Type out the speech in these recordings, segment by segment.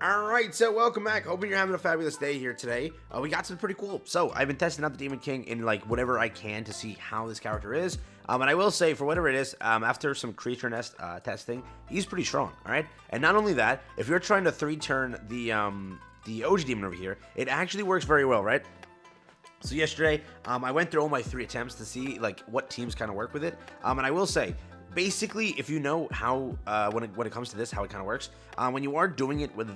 Alright, so welcome back. Hoping you're having a fabulous day here today. We got something pretty cool. So, I've been testing out the Demon King in, like, whatever I can to see how this character is. And I will say, for whatever it is, after some creature nest testing, he's pretty strong, alright? And not only that, if you're trying to 3-turn the OG Demon over here, it actually works very well, right? So yesterday, I went through all my 3 attempts to see, like, what teams kind of work with it. And I will say, basically, if you know how, when it comes to this, how it kind of works, when you are doing it with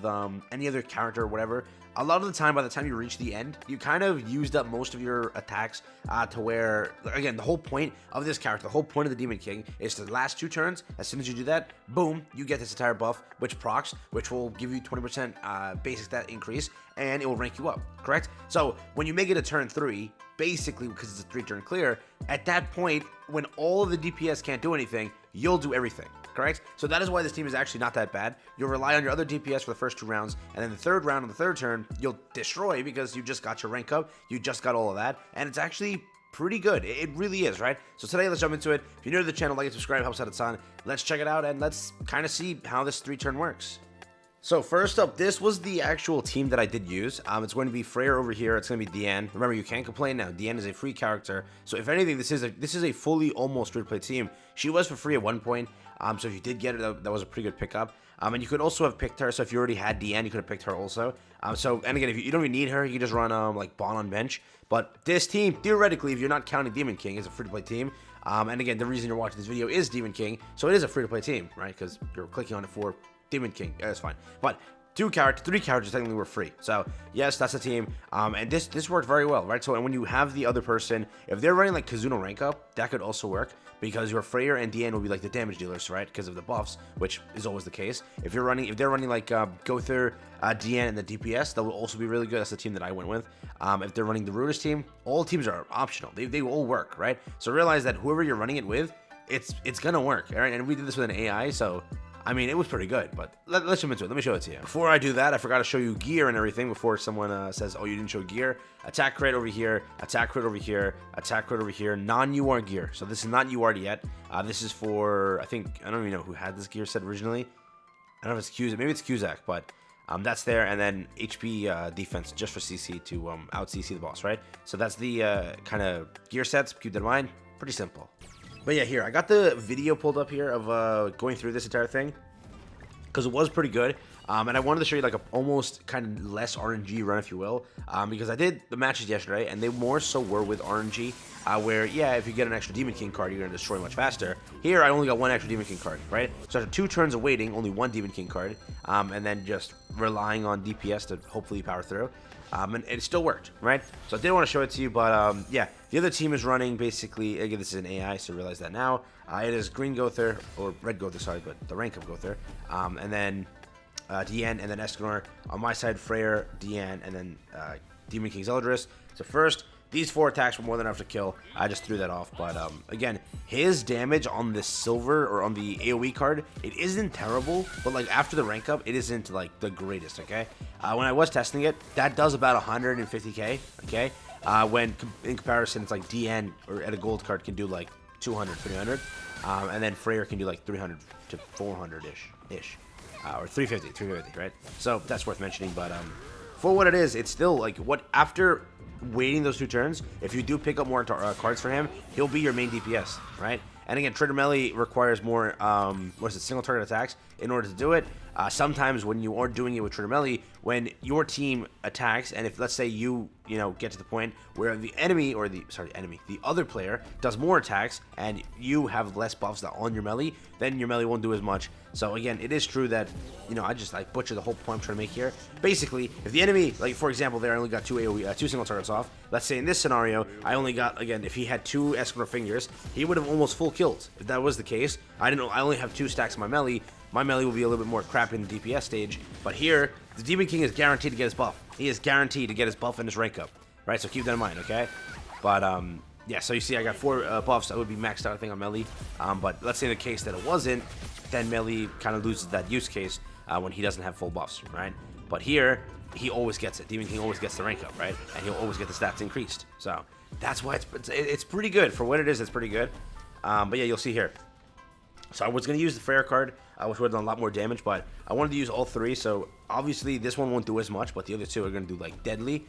any other character or whatever, a lot of the time, by the time you reach the end, you kind of used up most of your attacks to where, again, the whole point of this character, the whole point of the Demon King is the last 2 turns. As soon as you do that, boom, you get this entire buff, which procs, which will give you 20% basic stat increase, and it will rank you up, correct? So when you make it a turn 3, basically, because it's a 3-turn clear, at that point, when all of the DPS can't do anything, you'll do everything, correct? So that is why this team is actually not that bad. You'll rely on your other DPS for the first 2 rounds, and then the 3rd round on the 3rd turn, you'll destroy because you just got your rank up, you just got all of that, and it's actually pretty good. It really is, right? So today, let's jump into it. If you're new to the channel, like and subscribe, helps out a ton. Let's check it out, and let's kind of see how this 3-turn works. So first up, this was the actual team that I did use. It's going to be Freya over here. It's going to be Deanne. Remember, you can't complain now. Deanne is a free character. So if anything, this is a fully almost free-to-play team. She was for free at one point. So if you did get it, that was a pretty good pickup. And you could also have picked her. So if you already had Deanne, you could have picked her also. And again, if you don't even need her, you can just run like Bond on bench. But this team, theoretically, if you're not counting Demon King, is a free-to-play team. And again, the reason you're watching this video is Demon King. So it is a free-to-play team, right? Because you're clicking on it for Demon King. That's fine. But 3 characters technically were free. So yes, that's the team. And this worked very well, right? So and when you have the other person, if they're running like Kazuno rank up, that could also work because your Freya and Deanne will be like the damage dealers, right? Because of the buffs, which is always the case. If they're running like Gother, Deanne, and the DPS, that will also be really good. That's the team that I went with. If they're running the Rootis team, all teams are optional. They all work, right? So realize that whoever you're running it with, it's gonna work, all right? And we did this with an AI, so I mean, it was pretty good, but let's jump into it. Let me show it to you. Before I do that, I forgot to show you gear and everything before someone says, oh, you didn't show gear. Attack crit over here, attack crit over here, attack crit over here, non-UR gear. So this is not UR'd yet. This is for, I don't even know who had this gear set originally. I don't know if it's Cusack, maybe it's Cusack, but that's there. And then HP defense just for CC to out-CC the boss, right? So that's the kind of gear sets. Keep that in mind. Pretty simple. But yeah, here, I got the video pulled up here of going through this entire thing, because it was pretty good, and I wanted to show you like a almost kind of less RNG run, if you will, because I did the matches yesterday, and they more so were with RNG, where, yeah, if you get an extra Demon King card, you're going to destroy much faster. Here, I only got 1 extra Demon King card, right? So after 2 turns of waiting, only 1 Demon King card, and then just relying on DPS to hopefully power through. And it still worked, right? So I did want to show it to you, but yeah, the other team is running basically, again, this is an AI, so realize that now. It is Green Gother, or Red Gother, sorry, but the rank of Gother. And then Deanne, and then Escanor. On my side, Freya, Deanne, and then Demon King Zeldris. So first, these 4 attacks were more than enough to kill. I just threw that off, but again, his damage on the silver, or on the AoE card, it isn't terrible, but like after the rank up, it isn't like the greatest, okay? When I was testing it, that does about 150k, okay? When in comparison, it's like DN, or at a gold card, can do like 200, 300, and then Freya can do like 300 to 400-ish, or 350, right? So that's worth mentioning, but for what it is, it's still like, what, after waiting those 2 turns, if you do pick up more cards for him, he'll be your main DPS, right? And again, Trigger Melee requires more, single target attacks in order to do it. Sometimes when you are doing it with Trigger Melee, when your team attacks, and if, let's say, you get to the point where the enemy, or the other player does more attacks, and you have less buffs on your melee, then your melee won't do as much. So again, it is true that, I just like butcher the whole point I'm trying to make here. Basically, if the enemy, like for example, there I only got 2 AoE, 2 single targets off. Let's say in this scenario, I only got, again, if he had 2 Escanor fingers, he would have almost full killed. If that was the case, I only have 2 stacks of my melee. My melee will be a little bit more crap in the DPS stage, but here, the Demon King is guaranteed to get his buff. He is guaranteed to get his buff and his rank up, right? So keep that in mind, okay? But, yeah, so you see I got 4 buffs that would be maxed out, I think, on melee. But let's say in the case that it wasn't, then melee kind of loses that use case when he doesn't have full buffs, right? But here, he always gets it. Demon King always gets the rank up, right? And he'll always get the stats increased. So that's why it's pretty good. For what it is, it's pretty good. But yeah, you'll see here. So I was going to use the Freya card, which would have done a lot more damage, but I wanted to use all three, so obviously this one won't do as much, but the other two are going to do, like, deadly.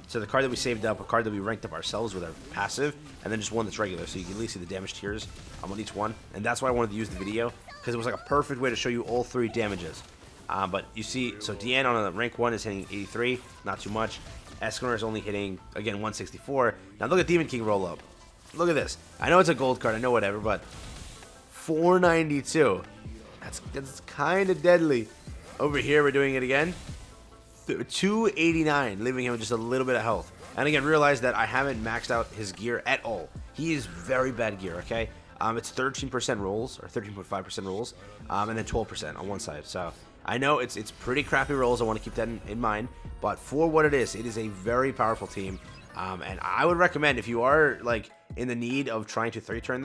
So the card that we saved up, a card that we ranked up ourselves with our passive, and then just one that's regular, so you can at least see the damage tiers on each one. And that's why I wanted to use the video, because it was like a perfect way to show you all three damages. But you see, so Deanne on a rank 1 is hitting 83, not too much. Escanor is only hitting, again, 164. Now look at Demon King roll up. Look at this. I know it's a gold card, I know whatever, but 492. That's kind of deadly. Over here, we're doing it again. 289, leaving him with just a little bit of health. And again, realize that I haven't maxed out his gear at all. He is very bad gear, okay? It's 13% rolls, or 13.5% rolls, and then 12% on one side. So I know it's pretty crappy rolls. I want to keep that in mind. But for what it is a very powerful team. And I would recommend, if you are like in the need of trying to 3-turn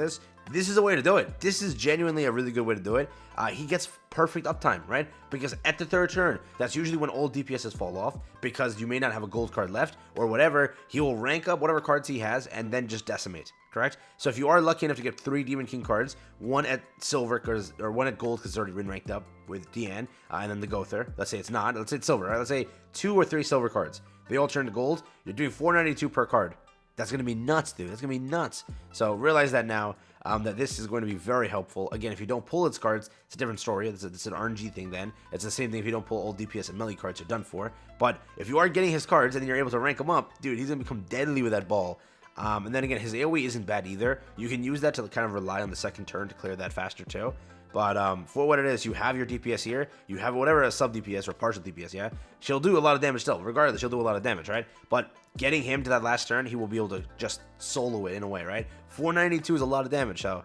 this is a way to do it. This is genuinely a really good way to do it. He gets perfect uptime, right? Because at the 3rd turn, that's usually when all DPSs fall off, because you may not have a gold card left or whatever. He will rank up whatever cards he has and then just decimate, correct? So if you are lucky enough to get 3 Demon King cards, one at silver or one at gold because it's already been ranked up with Deanne, and then the Gother. Let's say it's not. Let's say it's silver, right? Let's say 2 or 3 silver cards. They all turn to gold. You're doing 492 per card. That's going to be nuts, dude. That's going to be nuts. So realize that now, that this is going to be very helpful. Again, if you don't pull its cards, it's a different story. It's an RNG thing then. It's the same thing if you don't pull all DPS and melee cards, you're done for. But if you are getting his cards and then you're able to rank them up, dude, he's going to become deadly with that ball. And then again, his AoE isn't bad either. You can use that to kind of rely on the 2nd turn to clear that faster too. But for what it is, you have your DPS here. You have whatever a sub DPS or partial DPS, yeah? She'll do a lot of damage still. Regardless, she'll do a lot of damage, right? But getting him to that last turn, he will be able to just solo it in a way, right? 492 is a lot of damage, so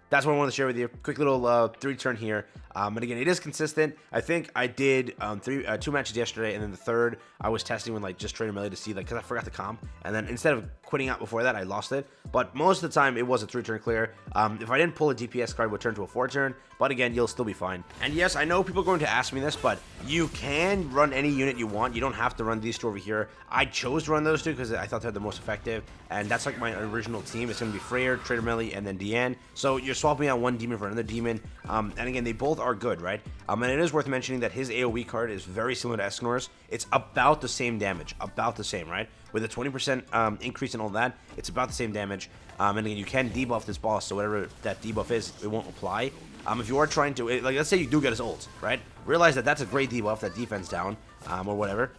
that's what I wanted to share with you. Quick little 3-turn here. And again, it is consistent. I think I did 2 matches yesterday, and then the 3rd I was testing with like just trainer melee to see, like, because I forgot the comp, and then instead of quitting out before that, I lost it. But most of the time, it was a 3-turn clear. If I didn't pull a DPS card, it would turn to a 4-turn. But again, you'll still be fine. And yes, I know people are going to ask me this, but you can run any unit you want. You don't have to run these 2 over here. I chose to run those 2 because I thought they're the most effective, and that's like my original team. It's going to be Freya, trainer melee, and then Deanne. So you're swapping out one demon for another demon. And again, they both are good, right? And it is worth mentioning that his AoE card is very similar to Escanor's. It's about the same damage, about the same, right? With a 20% increase in all that, it's about the same damage. And again, you can debuff this boss, so whatever that debuff is, it won't apply. If you are trying to, like, let's say you do get his ult, right? Realize that that's a great debuff, that defense down, or whatever.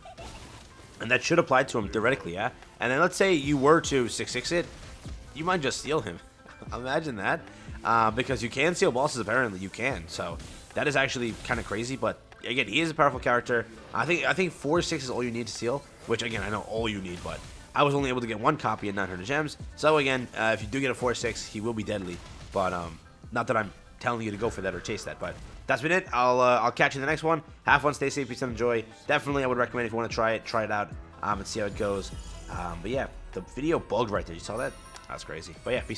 And that should apply to him theoretically, yeah? And then let's say you were to 6-6 it, you might just steal him. Imagine that. Because you can steal bosses, apparently you can. So that is actually kind of crazy, but again, he is a powerful character. I think 4-6 is all you need to steal, which again, I know all you need, but I was only able to get 1 copy at 900 gems. So again, if you do get a 4-6, he will be deadly. But not that I'm telling you to go for that or chase that, but that's been it. I'll catch you in the next one. Have fun, stay safe, peace and enjoy. Definitely, I would recommend if you want to try it out and see how it goes. But yeah, the video bugged right there. You saw that? That's crazy. But yeah, peace.